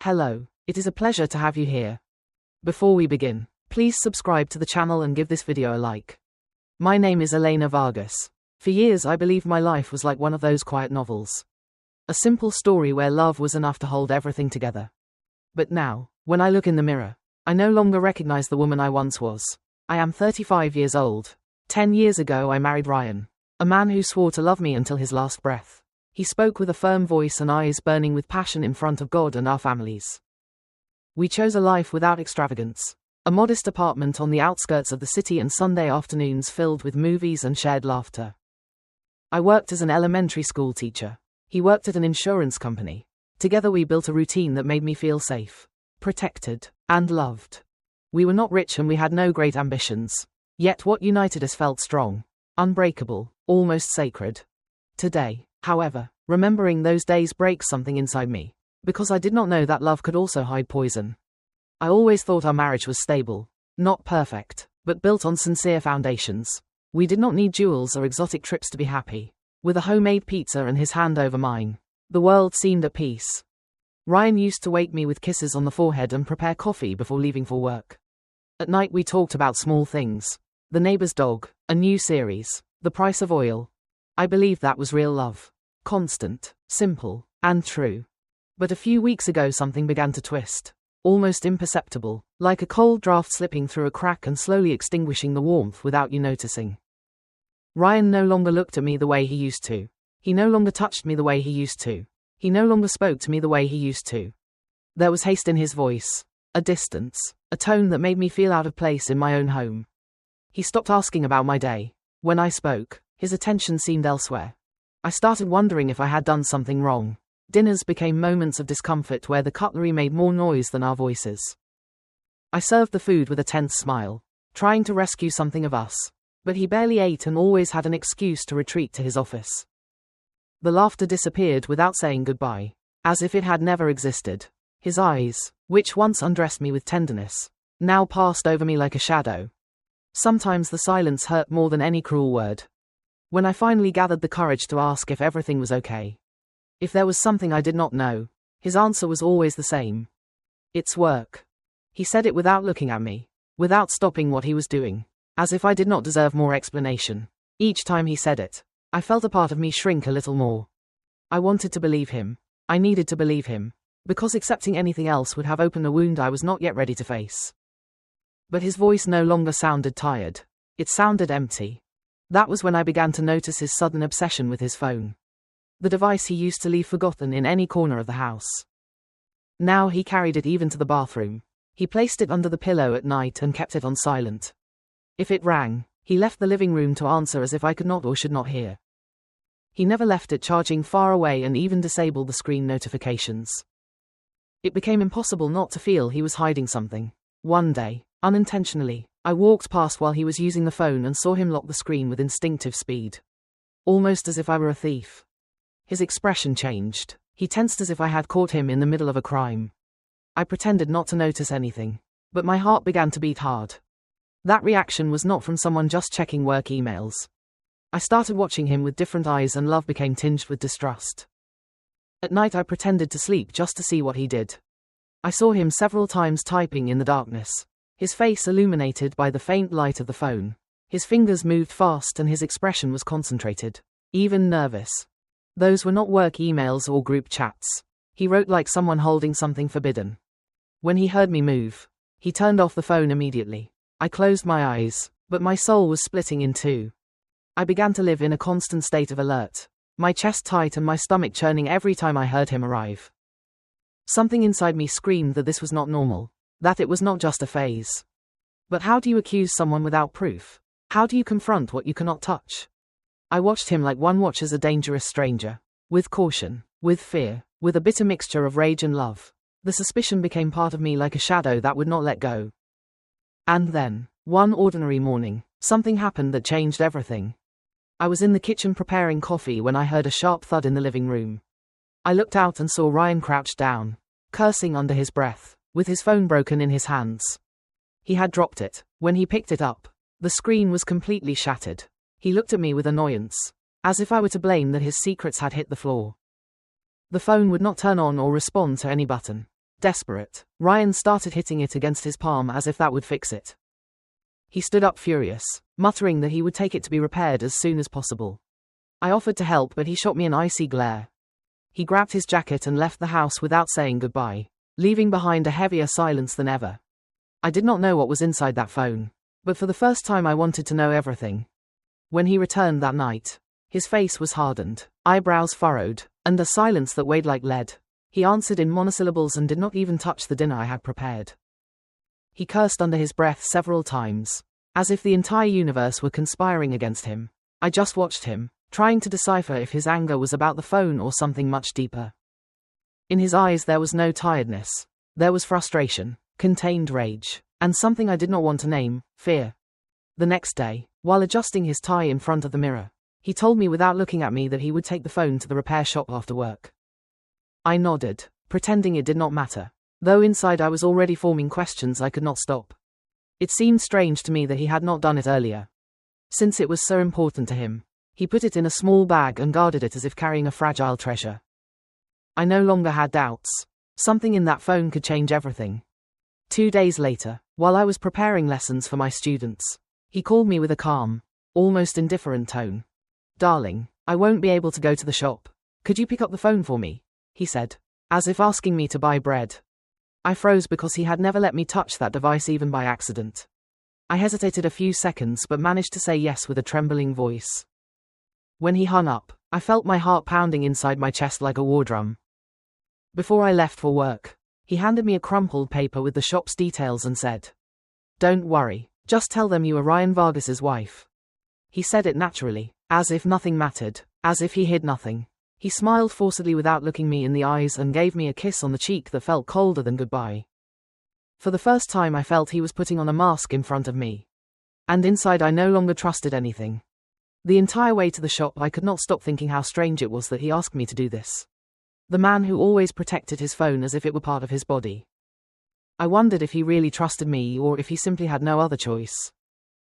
Hello, it is a pleasure to have you here. Before we begin, please subscribe to the channel and give this video a like. My name is Elena Vargas. For years I believed my life was like one of those quiet novels. A simple story where love was enough to hold everything together. But now, when I look in the mirror, I no longer recognize the woman I once was. I am 35 years old. 10 years ago I married Ryan, a man who swore to love me until his last breath. He spoke with a firm voice and eyes burning with passion in front of God and our families. We chose a life without extravagance, a modest apartment on the outskirts of the city and Sunday afternoons filled with movies and shared laughter. I worked as an elementary school teacher. He worked at an insurance company. Together we built a routine that made me feel safe, protected, and loved. We were not rich and we had no great ambitions. Yet what united us felt strong, unbreakable, almost sacred. Today, however, remembering those days breaks something inside me, because I did not know that love could also hide poison. I always thought our marriage was stable, not perfect, but built on sincere foundations. We did not need jewels or exotic trips to be happy. With a homemade pizza and his hand over mine, the world seemed at peace. Ryan used to wake me with kisses on the forehead and prepare coffee before leaving for work. At night we talked about small things. The neighbor's dog, a new series, the price of oil. I believed that was real love. Constant, simple, and true. But a few weeks ago something began to twist. Almost imperceptible, like a cold draft slipping through a crack and slowly extinguishing the warmth without you noticing. Ryan no longer looked at me the way he used to. He no longer touched me the way he used to. He no longer spoke to me the way he used to. There was haste in his voice, a distance, a tone that made me feel out of place in my own home. He stopped asking about my day. When I spoke, his attention seemed elsewhere. I started wondering if I had done something wrong. Dinners became moments of discomfort where the cutlery made more noise than our voices. I served the food with a tense smile, trying to rescue something of us. But he barely ate and always had an excuse to retreat to his office. The laughter disappeared without saying goodbye, as if it had never existed. His eyes, which once undressed me with tenderness, now passed over me like a shadow. Sometimes the silence hurt more than any cruel word. When I finally gathered the courage to ask if everything was okay, if there was something I did not know, his answer was always the same. It's work. He said it without looking at me, without stopping what he was doing, as if I did not deserve more explanation. Each time he said it, I felt a part of me shrink a little more. I wanted to believe him. I needed to believe him, because accepting anything else would have opened a wound I was not yet ready to face. But his voice no longer sounded tired. It sounded empty. That was when I began to notice his sudden obsession with his phone. The device he used to leave forgotten in any corner of the house. Now he carried it even to the bathroom. He placed it under the pillow at night and kept it on silent. If it rang, he left the living room to answer as if I could not or should not hear. He never left it charging far away and even disabled the screen notifications. It became impossible not to feel he was hiding something. One day, unintentionally, I walked past while he was using the phone and saw him lock the screen with instinctive speed. Almost as if I were a thief. His expression changed. He tensed as if I had caught him in the middle of a crime. I pretended not to notice anything, but my heart began to beat hard. That reaction was not from someone just checking work emails. I started watching him with different eyes and love became tinged with distrust. At night I pretended to sleep just to see what he did. I saw him several times typing in the darkness, his face illuminated by the faint light of the phone. His fingers moved fast and his expression was concentrated, even nervous. Those were not work emails or group chats. He wrote like someone holding something forbidden. When he heard me move, he turned off the phone immediately. I closed my eyes, but my soul was splitting in two. I began to live in a constant state of alert, my chest tight and my stomach churning every time I heard him arrive. Something inside me screamed that this was not normal, that it was not just a phase. But how do you accuse someone without proof? How do you confront what you cannot touch? I watched him like one watches a dangerous stranger, with caution, with fear, with a bitter mixture of rage and love. The suspicion became part of me like a shadow that would not let go. And then, one ordinary morning, something happened that changed everything. I was in the kitchen preparing coffee when I heard a sharp thud in the living room. I looked out and saw Ryan crouched down, cursing under his breath, with his phone broken in his hands. He had dropped it. When he picked it up, the screen was completely shattered. He looked at me with annoyance, as if I were to blame that his secrets had hit the floor. The phone would not turn on or respond to any button. Desperate, Ryan started hitting it against his palm as if that would fix it. He stood up furious, muttering that he would take it to be repaired as soon as possible. I offered to help, but he shot me an icy glare. He grabbed his jacket and left the house without saying goodbye, leaving behind a heavier silence than ever. I did not know what was inside that phone, but for the first time I wanted to know everything. When he returned that night, his face was hardened, eyebrows furrowed, and a silence that weighed like lead. He answered in monosyllables and did not even touch the dinner I had prepared. He cursed under his breath several times, as if the entire universe were conspiring against him. I just watched him, trying to decipher if his anger was about the phone or something much deeper. In his eyes there was no tiredness. There was frustration, contained rage, and something I did not want to name, fear. The next day, while adjusting his tie in front of the mirror, he told me without looking at me that he would take the phone to the repair shop after work. I nodded, pretending it did not matter, though inside I was already forming questions I could not stop. It seemed strange to me that he had not done it earlier. Since it was so important to him, he put it in a small bag and guarded it as if carrying a fragile treasure. I no longer had doubts. Something in that phone could change everything. 2 days later, while I was preparing lessons for my students, he called me with a calm, almost indifferent tone. "Darling, I won't be able to go to the shop. Could you pick up the phone for me?" he said, as if asking me to buy bread. I froze because he had never let me touch that device even by accident. I hesitated a few seconds but managed to say yes with a trembling voice. When he hung up, I felt my heart pounding inside my chest like a war drum. Before I left for work, he handed me a crumpled paper with the shop's details and said, "Don't worry, just tell them you are Ryan Vargas's wife." He said it naturally, as if nothing mattered, as if he hid nothing. He smiled forcedly without looking me in the eyes and gave me a kiss on the cheek that felt colder than goodbye. For the first time I felt he was putting on a mask in front of me. And inside I no longer trusted anything. The entire way to the shop I could not stop thinking how strange it was that he asked me to do this. The man who always protected his phone as if it were part of his body. I wondered if he really trusted me or if he simply had no other choice.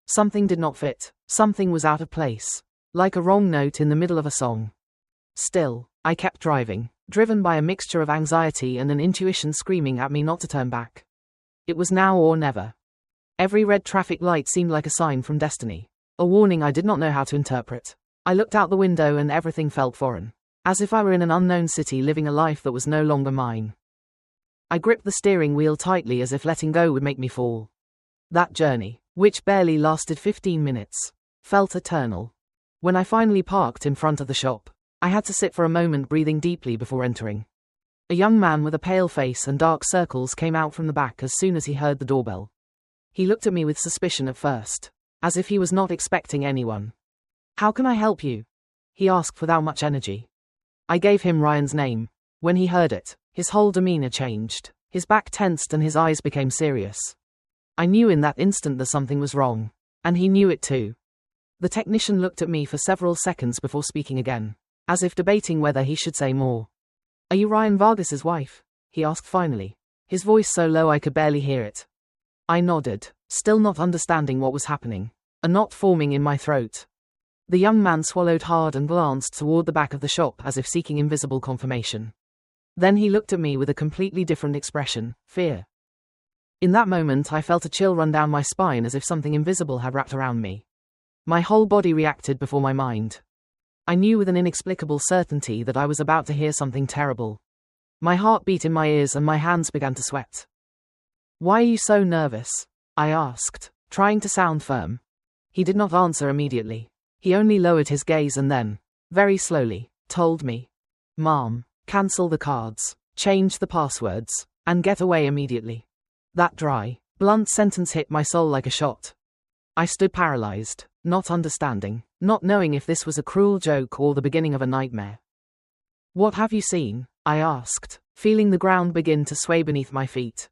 Something did not fit, something was out of place, like a wrong note in the middle of a song. Still, I kept driving, driven by a mixture of anxiety and an intuition screaming at me not to turn back. It was now or never. Every red traffic light seemed like a sign from destiny, a warning I did not know how to interpret. I looked out the window and everything felt foreign, as if I were in an unknown city living a life that was no longer mine. I gripped the steering wheel tightly as if letting go would make me fall. That journey, which barely lasted 15 minutes, felt eternal. When I finally parked in front of the shop, I had to sit for a moment breathing deeply before entering. A young man with a pale face and dark circles came out from the back as soon as he heard the doorbell. He looked at me with suspicion at first, as if he was not expecting anyone. "How can I help you?" he asked without much energy. I gave him Ryan's name. When he heard it, his whole demeanor changed. His back tensed and his eyes became serious. I knew in that instant that something was wrong, and he knew it too. The technician looked at me for several seconds before speaking again, as if debating whether he should say more. "Are you Ryan Vargas's wife?" he asked finally, his voice so low I could barely hear it. I nodded, still not understanding what was happening, a knot forming in my throat. The young man swallowed hard and glanced toward the back of the shop as if seeking invisible confirmation. Then he looked at me with a completely different expression, fear. In that moment I felt a chill run down my spine as if something invisible had wrapped around me. My whole body reacted before my mind. I knew with an inexplicable certainty that I was about to hear something terrible. My heart beat in my ears and my hands began to sweat. "Why are you so nervous?" I asked, trying to sound firm. He did not answer immediately. He only lowered his gaze and then, very slowly, told me, "Mom, cancel the cards, change the passwords, and get away immediately." That dry, blunt sentence hit my soul like a shot. I stood paralyzed, not understanding, not knowing if this was a cruel joke or the beginning of a nightmare. "What have you seen?" I asked, feeling the ground begin to sway beneath my feet.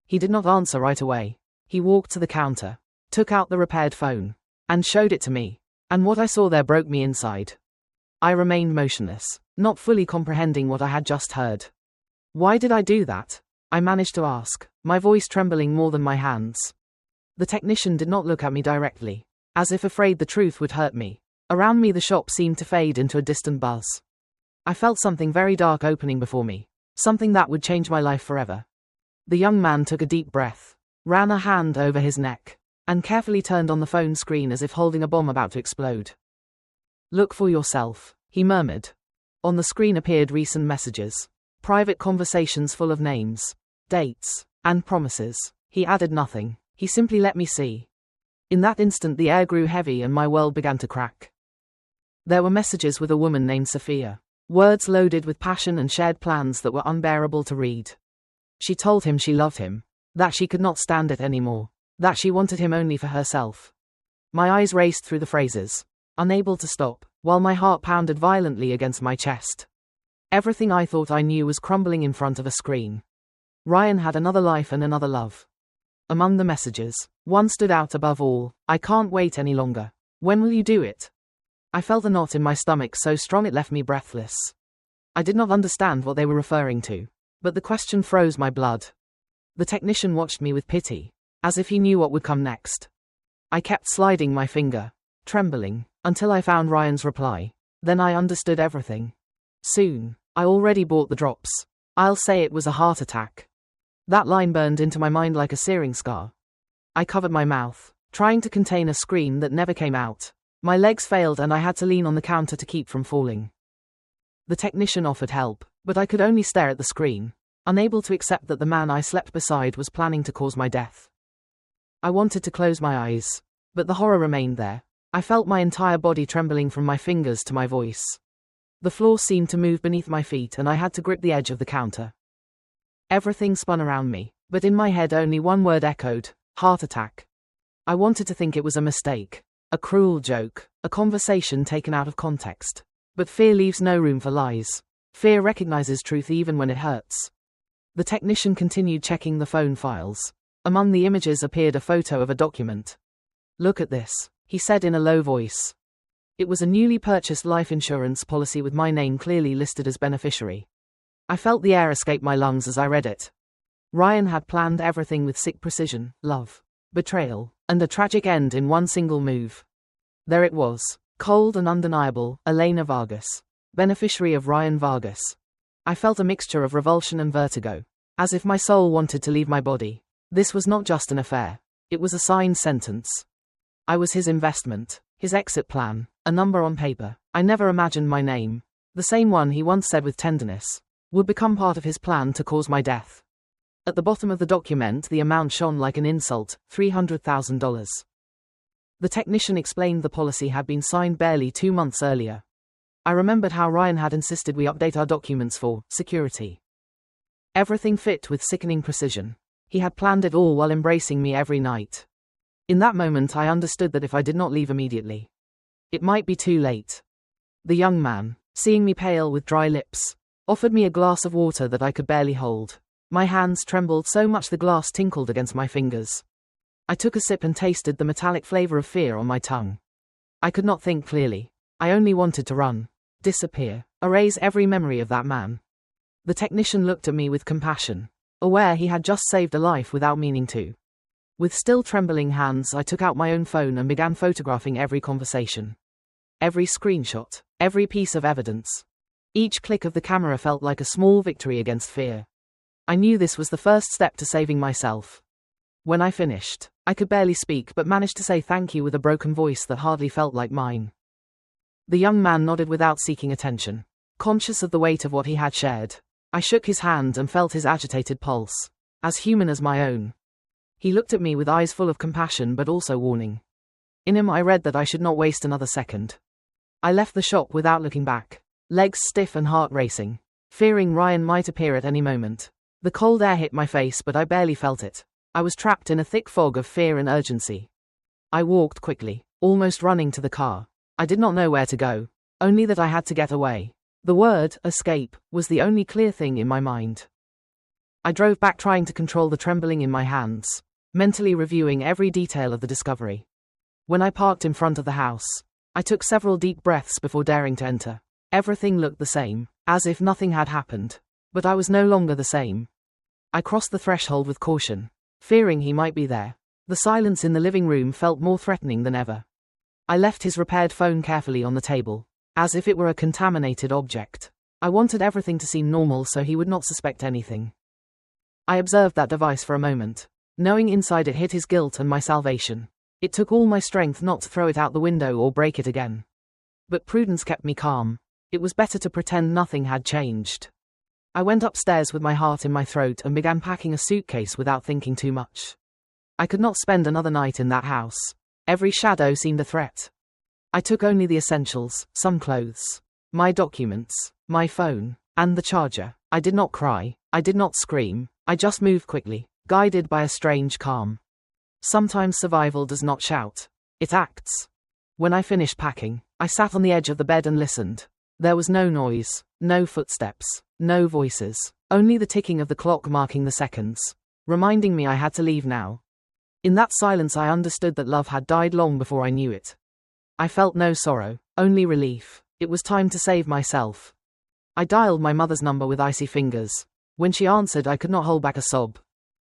He did not answer right away. He walked to the counter, took out the repaired phone, and showed it to me, and what I saw there broke me inside. I remained motionless, not fully comprehending what I had just heard. "Why did I do that?" I managed to ask, my voice trembling more than my hands. The technician did not look at me directly, as if afraid the truth would hurt me. Around me the shop seemed to fade into a distant buzz. I felt something very dark opening before me, something that would change my life forever. The young man took a deep breath, ran a hand over his neck, and carefully turned on the phone screen as if holding a bomb about to explode. "Look for yourself," he murmured. On the screen appeared recent messages, private conversations full of names, dates, and promises. He added nothing. He simply let me see. In that instant the air grew heavy and my world began to crack. There were messages with a woman named Sophia, words loaded with passion and shared plans that were unbearable to read. She told him she loved him, that she could not stand it anymore, that she wanted him only for herself. My eyes raced through the phrases, unable to stop, while my heart pounded violently against my chest. Everything I thought I knew was crumbling in front of a screen. Ryan had another life and another love. Among the messages, one stood out above all: "I can't wait any longer. When will you do it?" I felt a knot in my stomach so strong it left me breathless. I did not understand what they were referring to, but the question froze my blood. The technician watched me with pity, as if he knew what would come next. I kept sliding my finger, trembling, until I found Ryan's reply. Then I understood everything. "Soon. I already bought the drops. I'll say it was a heart attack." That line burned into my mind like a searing scar. I covered my mouth, trying to contain a scream that never came out. My legs failed and I had to lean on the counter to keep from falling. The technician offered help, but I could only stare at the screen, unable to accept that the man I slept beside was planning to cause my death. I wanted to close my eyes, but the horror remained there. I felt my entire body trembling from my fingers to my voice. The floor seemed to move beneath my feet and I had to grip the edge of the counter. Everything spun around me, but in my head only one word echoed: heart attack. I wanted to think it was a mistake, a cruel joke, a conversation taken out of context. But fear leaves no room for lies. Fear recognizes truth even when it hurts. The technician continued checking the phone files. Among the images appeared a photo of a document. "Look at this," he said in a low voice. It was a newly purchased life insurance policy with my name clearly listed as beneficiary. I felt the air escape my lungs as I read it. Ryan had planned everything with sick precision: love, betrayal, and a tragic end in one single move. There it was, cold and undeniable: Elena Vargas, beneficiary of Ryan Vargas. I felt a mixture of revulsion and vertigo, as if my soul wanted to leave my body. This was not just an affair, it was a signed sentence. I was his investment, his exit plan, a number on paper. I never imagined my name, the same one he once said with tenderness, would become part of his plan to cause my death. At the bottom of the document the amount shone like an insult: $300,000. The technician explained the policy had been signed barely 2 months earlier. I remembered how Ryan had insisted we update our documents for security. Everything fit with sickening precision. He had planned it all while embracing me every night. In that moment I understood that if I did not leave immediately, it might be too late. The young man, seeing me pale with dry lips, offered me a glass of water that I could barely hold. My hands trembled so much the glass tinkled against my fingers. I took a sip and tasted the metallic flavor of fear on my tongue. I could not think clearly. I only wanted to run, disappear, erase every memory of that man. The technician looked at me with compassion, aware he had just saved a life without meaning to. With still trembling hands I took out my own phone and began photographing every conversation, every screenshot, every piece of evidence. Each click of the camera felt like a small victory against fear. I knew this was the first step to saving myself. When I finished, I could barely speak but managed to say thank you with a broken voice that hardly felt like mine. The young man nodded without seeking attention, conscious of the weight of what he had shared. I shook his hand and felt his agitated pulse, as human as my own. He looked at me with eyes full of compassion but also warning. In him I read that I should not waste another second. I left the shop without looking back, legs stiff and heart racing, fearing Ryan might appear at any moment. The cold air hit my face but I barely felt it. I was trapped in a thick fog of fear and urgency. I walked quickly, almost running to the car. I did not know where to go, only that I had to get away. The word, escape, was the only clear thing in my mind. I drove back trying to control the trembling in my hands, mentally reviewing every detail of the discovery. When I parked in front of the house, I took several deep breaths before daring to enter. Everything looked the same, as if nothing had happened. But I was no longer the same. I crossed the threshold with caution, fearing he might be there. The silence in the living room felt more threatening than ever. I left his repaired phone carefully on the table, as if it were a contaminated object. I wanted everything to seem normal so he would not suspect anything. I observed that device for a moment, knowing inside it hid his guilt and my salvation. It took all my strength not to throw it out the window or break it again. But prudence kept me calm. It was better to pretend nothing had changed. I went upstairs with my heart in my throat and began packing a suitcase without thinking too much. I could not spend another night in that house. Every shadow seemed a threat. I took only the essentials, some clothes, my documents, my phone, and the charger. I did not cry. I did not scream. I just moved quickly, guided by a strange calm. Sometimes survival does not shout. It acts. When I finished packing, I sat on the edge of the bed and listened. There was no noise, no footsteps, no voices, only the ticking of the clock marking the seconds, reminding me I had to leave now. In that silence I understood that love had died long before I knew it. I felt no sorrow, only relief. It was time to save myself. I dialed my mother's number with icy fingers. When she answered, I could not hold back a sob.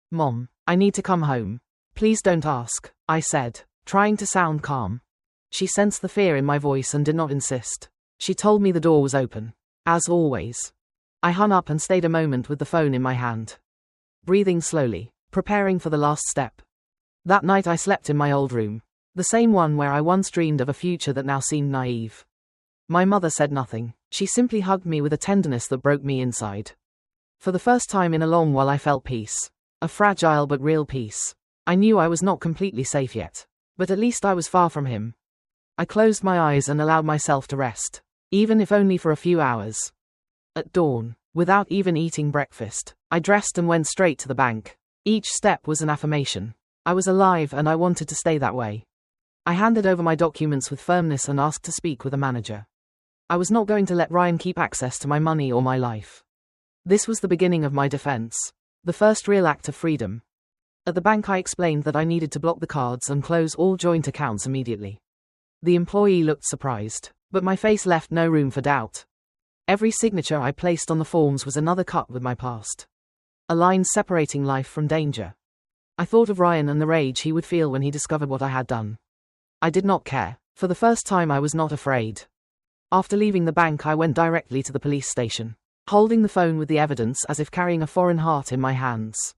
"Mom, I need to come home. Please don't ask," I said, trying to sound calm. She sensed the fear in my voice and did not insist. She told me the door was open. As always. I hung up and stayed a moment with the phone in my hand, breathing slowly, preparing for the last step. That night I slept in my old room, the same one where I once dreamed of a future that now seemed naive. My mother said nothing. She simply hugged me with a tenderness that broke me inside. For the first time in a long while I felt peace. A fragile but real peace. I knew I was not completely safe yet, but at least I was far from him. I closed my eyes and allowed myself to rest, even if only for a few hours. At dawn, without even eating breakfast, I dressed and went straight to the bank. Each step was an affirmation. I was alive and I wanted to stay that way. I handed over my documents with firmness and asked to speak with a manager. I was not going to let Ryan keep access to my money or my life. This was the beginning of my defense, the first real act of freedom. At the bank I explained that I needed to block the cards and close all joint accounts immediately. The employee looked surprised, but my face left no room for doubt. Every signature I placed on the forms was another cut with my past. A line separating life from danger. I thought of Ryan and the rage he would feel when he discovered what I had done. I did not care. For the first time I was not afraid. After leaving the bank I went directly to the police station, holding the phone with the evidence as if carrying a foreign heart in my hands.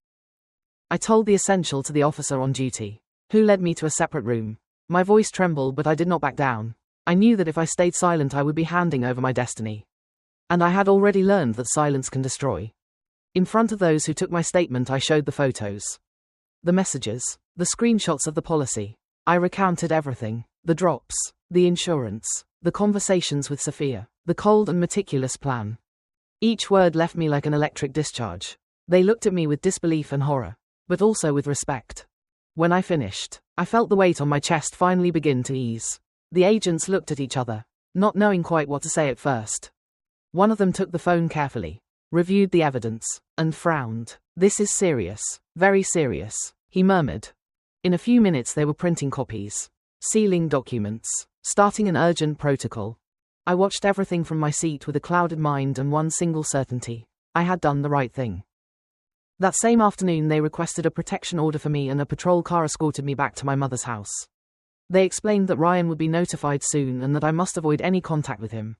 I told the essential to the officer on duty, who led me to a separate room. My voice trembled, but I did not back down. I knew that if I stayed silent I would be handing over my destiny. And I had already learned that silence can destroy. In front of those who took my statement I showed the photos. The messages, the screenshots of the policy. I recounted everything. The drops, the insurance, the conversations with Sophia, the cold and meticulous plan. Each word left me like an electric discharge. They looked at me with disbelief and horror, but also with respect. When I finished, I felt the weight on my chest finally begin to ease. The agents looked at each other, not knowing quite what to say at first. One of them took the phone carefully, reviewed the evidence, and frowned. "This is serious, very serious," he murmured. In a few minutes they were printing copies, sealing documents, starting an urgent protocol. I watched everything from my seat with a clouded mind and one single certainty: I had done the right thing. That same afternoon they requested a protection order for me and a patrol car escorted me back to my mother's house. They explained that Ryan would be notified soon and that I must avoid any contact with him.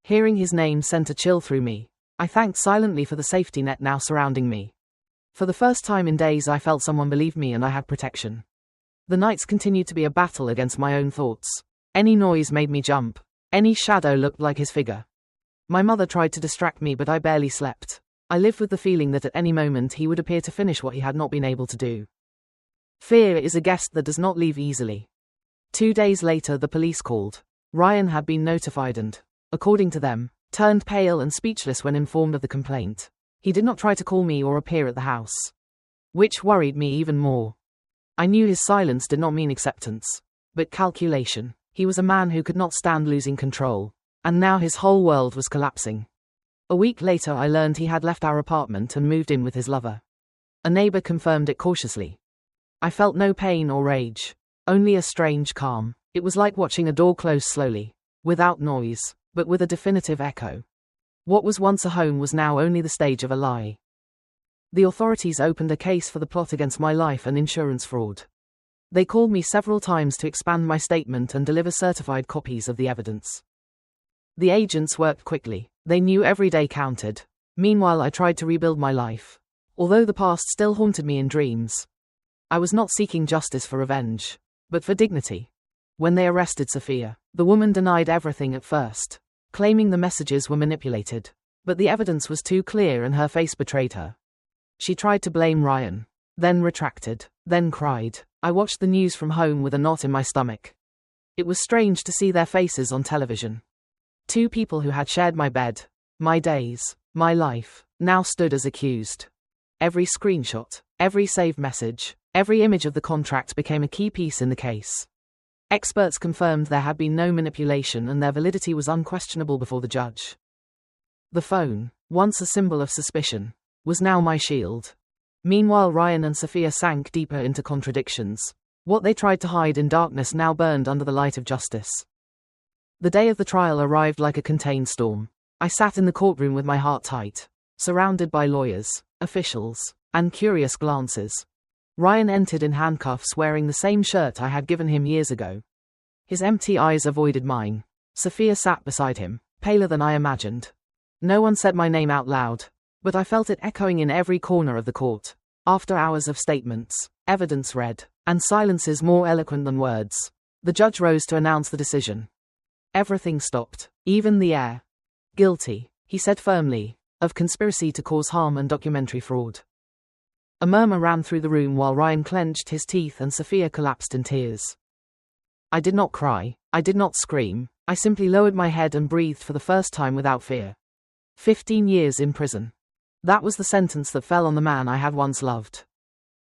Hearing his name sent a chill through me. I thanked silently for the safety net now surrounding me. For the first time in days I felt someone believed me and I had protection. The nights continued to be a battle against my own thoughts. Any noise made me jump. Any shadow looked like his figure. My mother tried to distract me, but I barely slept. I lived with the feeling that at any moment he would appear to finish what he had not been able to do. Fear is a guest that does not leave easily. 2 days later the police called. Ryan had been notified and, according to them, turned pale and speechless when informed of the complaint. He did not try to call me or appear at the house, which worried me even more. I knew his silence did not mean acceptance, but calculation. He was a man who could not stand losing control, and now his whole world was collapsing. A week later I learned he had left our apartment and moved in with his lover. A neighbor confirmed it cautiously. I felt no pain or rage, only a strange calm. It was like watching a door close slowly, without noise, but with a definitive echo. What was once a home was now only the stage of a lie. The authorities opened a case for the plot against my life and insurance fraud. They called me several times to expand my statement and deliver certified copies of the evidence. The agents worked quickly. They knew every day counted. Meanwhile I tried to rebuild my life. although the past still haunted me in dreams. I was not seeking justice for revenge, but for dignity. When they arrested Sophia, the woman denied everything at first, claiming the messages were manipulated. But the evidence was too clear and her face betrayed her. She tried to blame Ryan, then retracted, then cried. I watched the news from home with a knot in my stomach. It was strange to see their faces on television. Two people who had shared my bed, my days, my life, now stood as accused. Every screenshot, every saved message, every image of the contract became a key piece in the case. Experts confirmed there had been no manipulation and their validity was unquestionable before the judge. The phone, once a symbol of suspicion, was now my shield. Meanwhile, Ryan and Sophia sank deeper into contradictions. What they tried to hide in darkness now burned under the light of justice. The day of the trial arrived like a contained storm. I sat in the courtroom with my heart tight, surrounded by lawyers, officials, and curious glances. Ryan entered in handcuffs wearing the same shirt I had given him years ago. His empty eyes avoided mine. Sophia sat beside him, paler than I imagined. No one said my name out loud, but I felt it echoing in every corner of the court. After hours of statements, evidence read, and silences more eloquent than words, the judge rose to announce the decision. Everything stopped, even the air. Guilty, he said firmly, of conspiracy to cause harm and documentary fraud. A murmur ran through the room while Ryan clenched his teeth and Sophia collapsed in tears. I did not cry, I did not scream, I simply lowered my head and breathed for the first time without fear. 15 years in prison. That was the sentence that fell on the man I had once loved.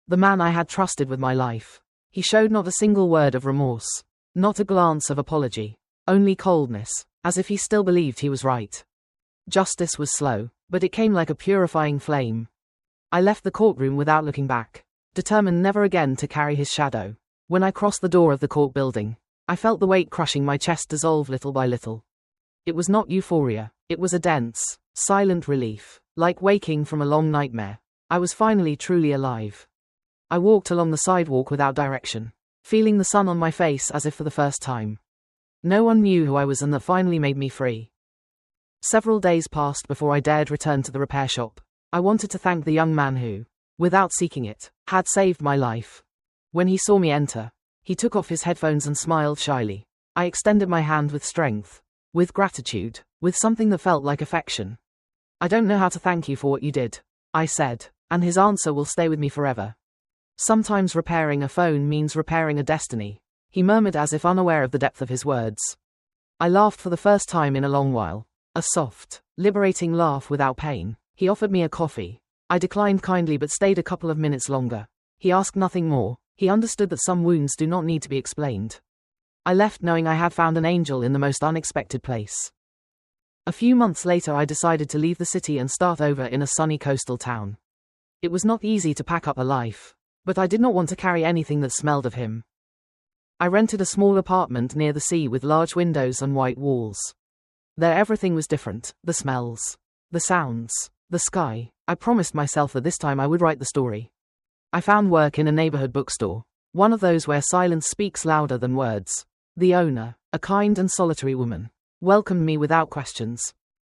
The man I had trusted with my life. He showed not a single word of remorse, not a glance of apology, only coldness, as if he still believed he was right. Justice was slow, but it came like a purifying flame. I left the courtroom without looking back, determined never again to carry his shadow. When I crossed the door of the court building, I felt the weight crushing my chest dissolve little by little. It was not euphoria, it was a dense, silent relief, like waking from a long nightmare. I was finally truly alive. I walked along the sidewalk without direction, feeling the sun on my face as if for the first time. No one knew who I was and that finally made me free. Several days passed before I dared return to the repair shop. I wanted to thank the young man who, without seeking it, had saved my life. When he saw me enter, he took off his headphones and smiled shyly. I extended my hand with strength, with gratitude, with something that felt like affection. I don't know how to thank you for what you did, I said, and his answer will stay with me forever. Sometimes repairing a phone means repairing a destiny, he murmured as if unaware of the depth of his words. I laughed for the first time in a long while, a soft, liberating laugh without pain. He offered me a coffee. I declined kindly but stayed a couple of minutes longer. He asked nothing more. He understood that some wounds do not need to be explained. I left knowing I had found an angel in the most unexpected place. A few months later I decided to leave the city and start over in a sunny coastal town. It was not easy to pack up a life, but I did not want to carry anything that smelled of him. I rented a small apartment near the sea with large windows and white walls. There everything was different, the smells, the sounds, the sky. I promised myself that this time I would write the story. I found work in a neighborhood bookstore, one of those where silence speaks louder than words. The owner, a kind and solitary woman, welcomed me without questions.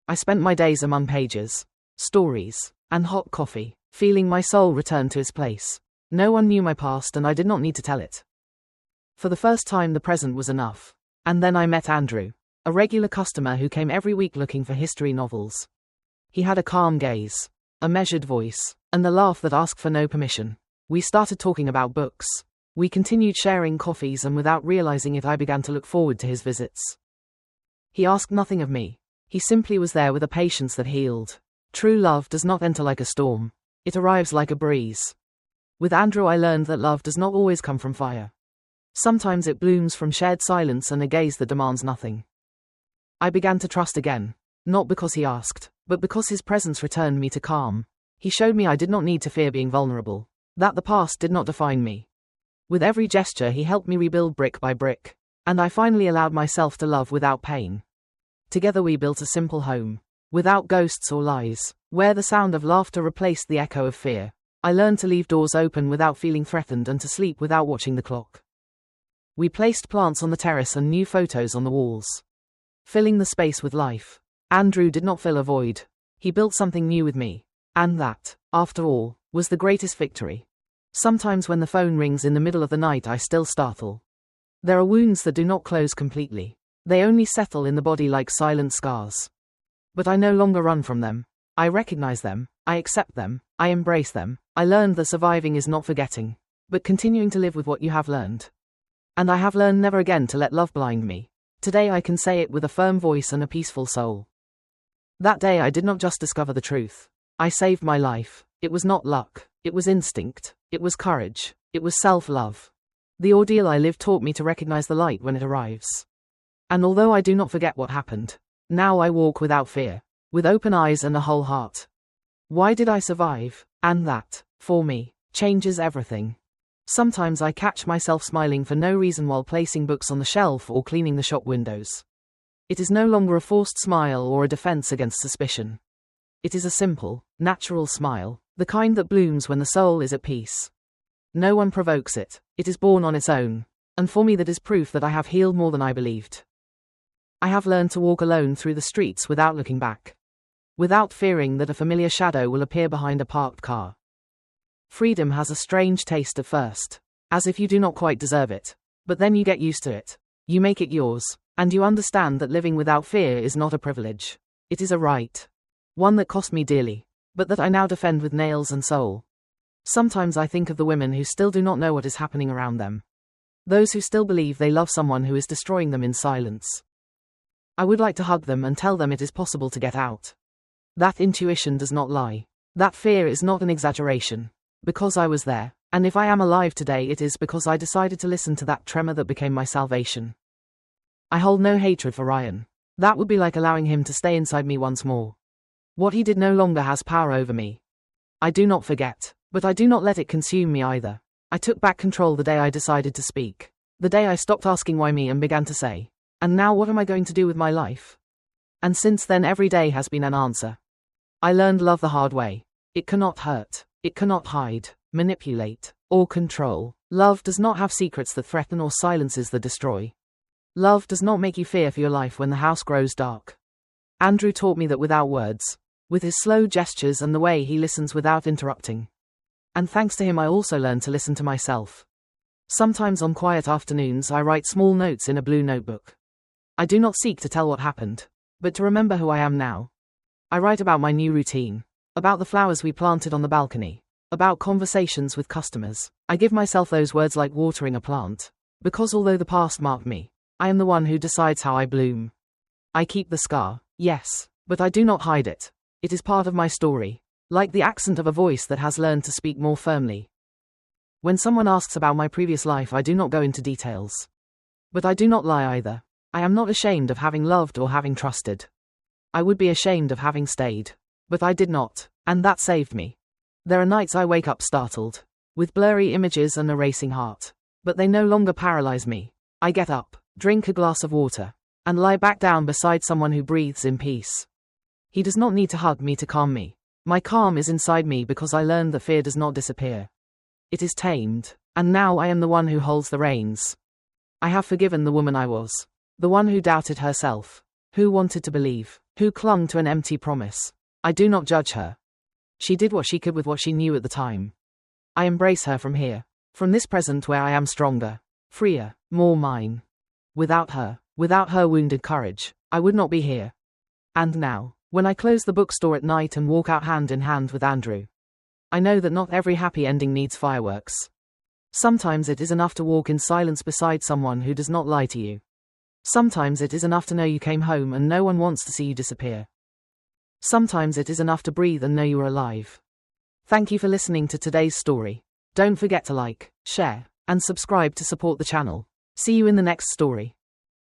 I spent my days among pages, stories, and hot coffee, feeling my soul return to its place. No one knew my past and I did not need to tell it. For the first time the present was enough. And then I met Andrew, a regular customer who came every week looking for history novels. He had a calm gaze, a measured voice, and the laugh that asked for no permission. We started talking about books. We continued sharing coffees and without realizing it I began to look forward to his visits. He asked nothing of me. He simply was there with a patience that healed. True love does not enter like a storm. It arrives like a breeze. With Andrew I learned that love does not always come from fire. Sometimes it blooms from shared silence and a gaze that demands nothing. I began to trust again, not because he asked, but because his presence returned me to calm. He showed me I did not need to fear being vulnerable, that the past did not define me. With every gesture he helped me rebuild brick by brick, and I finally allowed myself to love without pain. Together we built a simple home, without ghosts or lies, where the sound of laughter replaced the echo of fear. I learned to leave doors open without feeling threatened and to sleep without watching the clock. We placed plants on the terrace and new photos on the walls, filling the space with life. Andrew did not fill a void. He built something new with me, And that, after all, was the greatest victory. Sometimes when the phone rings in the middle of the night I still startle. There are wounds that do not close completely. They only settle in the body like silent scars. But I no longer run from them. I recognize them, I accept them, I embrace them. I learned that surviving is not forgetting, but continuing to live with what you have learned. And I have learned never again to let love blind me. Today I can say it with a firm voice and a peaceful soul. That day I did not just discover the truth. I saved my life. It was not luck. It was instinct. It was courage. It was self-love. The ordeal I lived taught me to recognize the light when it arrives. And although I do not forget what happened, now I walk without fear, with open eyes and a whole heart. Why did I survive? And that, for me, changes everything. Sometimes I catch myself smiling for no reason while placing books on the shelf or cleaning the shop windows. It is no longer a forced smile or a defense against suspicion. It is a simple, natural smile, the kind that blooms when the soul is at peace. No one provokes it, it is born on its own, and for me that is proof that I have healed more than I believed. I have learned to walk alone through the streets without looking back, without fearing that a familiar shadow will appear behind a parked car. Freedom has a strange taste at first, as if you do not quite deserve it, but then you get used to it, you make it yours, and you understand that living without fear is not a privilege, it is a right. One that cost me dearly, but that I now defend with nails and soul. Sometimes I think of the women who still do not know what is happening around them. Those who still believe they love someone who is destroying them in silence. I would like to hug them and tell them it is possible to get out. That intuition does not lie. That fear is not an exaggeration. Because I was there, and if I am alive today it is because I decided to listen to that tremor that became my salvation. I hold no hatred for Ryan. That would be like allowing him to stay inside me once more. What he did no longer has power over me. I do not forget, but I do not let it consume me either. I took back control the day I decided to speak. The day I stopped asking why me and began to say, and now what am I going to do with my life? And since then every day has been an answer. I learned love the hard way. It cannot hurt, it cannot hide, manipulate, or control. Love does not have secrets that threaten or silences that destroy. Love does not make you fear for your life when the house grows dark. Andrew taught me that without words, with his slow gestures and the way he listens without interrupting. And thanks to him I also learned to listen to myself. Sometimes on quiet afternoons I write small notes in a blue notebook. I do not seek to tell what happened, but to remember who I am now. I write about my new routine, about the flowers we planted on the balcony, about conversations with customers. I give myself those words like watering a plant, because although the past marked me, I am the one who decides how I bloom. I keep the scar, yes, but I do not hide it. It is part of my story, like the accent of a voice that has learned to speak more firmly. When someone asks about my previous life I do not go into details. But I do not lie either. I am not ashamed of having loved or having trusted. I would be ashamed of having stayed, but I did not, and that saved me. There are nights I wake up startled, with blurry images and a racing heart, but they no longer paralyze me. I get up, drink a glass of water, and lie back down beside someone who breathes in peace. He does not need to hug me to calm me. My calm is inside me because I learned that fear does not disappear. It is tamed, and now I am the one who holds the reins. I have forgiven the woman I was. The one who doubted herself, who wanted to believe, who clung to an empty promise. I do not judge her. She did what she could with what she knew at the time. I embrace her from here, from this present where I am stronger, freer, more mine. Without her wounded courage, I would not be here. And now, when I close the bookstore at night and walk out hand in hand with Andrew, I know that not every happy ending needs fireworks. Sometimes it is enough to walk in silence beside someone who does not lie to you. Sometimes it is enough to know you came home and no one wants to see you disappear. Sometimes it is enough to breathe and know you are alive. Thank you for listening to today's story. Don't forget to like, share, and subscribe to support the channel. See you in the next story.